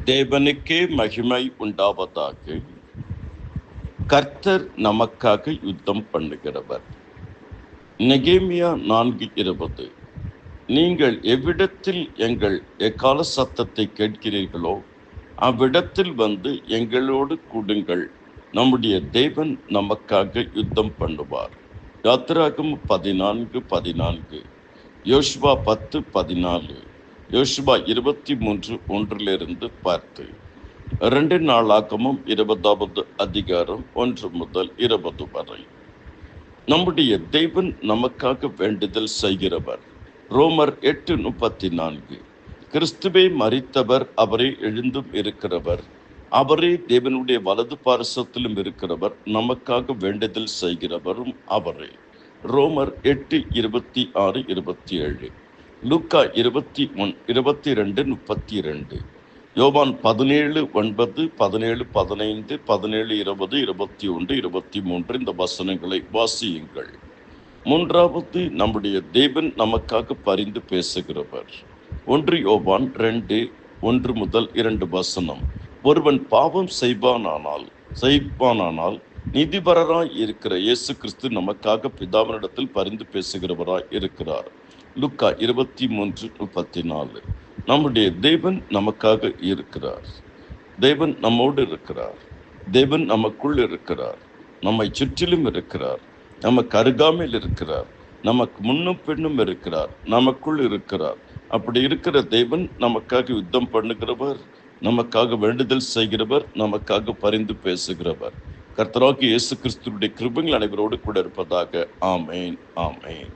தேவனுக்கே மகிமை உண்டாவதாக. கர்த்தர் நமக்காக யுத்தம் பண்ணுகிறவர். நெகேமியா 4:20. நீங்கள் எவ்விடத்தில் எங்கள் எக்கால சத்தத்தை கேட்கிறீர்களோ அவ்விடத்தில் வந்து எங்களோடு கூடுங்கள், நம்முடைய தேவன் நமக்காக யுத்தம் பண்ணுவார். யாத்திராகமம் 14:14, யோசுவா 10:14, யோசுவா 23:1 பார்த்து 2 நாளாகமும் 20வது அதிகாரம் 1 முதல் 20 வரை. நம்முடைய தேவன் நமக்காக வேண்டுதல் செய்கிறவர். ரோமர் 8:34. கிறிஸ்துவே மரித்தவர், அவரே எழுந்தும் இருக்கிறவர், அவரே தேவனுடைய வலது பார்சத்திலும் இருக்கிறவர், நமக்காக வேண்டுதல் செய்கிறவரும் அவரே. ரோமர் 8:26-27, லூக்கா 22:32, யோவான் 17:9, 17:15, 17:20, 21, 23 இந்த வசனங்களை வாசியுங்கள். மூன்றாவது, நம்முடைய தேவன் நமக்காக பரிந்து பேசுகிறவர். 1 யோவான் 2:1 முதல் 2 வசனம். ஒருவன் பாவம் செய்வானானால் நீதிபரராய் இருக்கிற இயேசு கிறிஸ்து நமக்காக பிதாவினிடத்தில் பரிந்து பேசுகிறவராய் இருக்கிறார். லூக்கா 23:34. நம்முடைய தேவன் நமக்காக இருக்கிறார். தேவன் நம்மோடு இருக்கிறார். தேவன் நமக்குள் இருக்கிறார். நம்மை சுற்றிலும் இருக்கிறார். நமக்கு அருகாமையில் இருக்கிறார். நமக்கு முன்னும் பின்னும் இருக்கிறார். நமக்குள் இருக்கிறார். அப்படி இருக்கிற தேவன் நமக்காக யுத்தம் பண்ணுகிறவர், நமக்காக வேண்டுதல் செய்கிறவர், நமக்காக பரிந்து பேசுகிறவர். கர்த்தராகிய இயேசு கிறிஸ்துவினுடைய கிருபைகள் அனைவரோடு கூட இருப்பதாக. ஆமேன், ஆமேன்.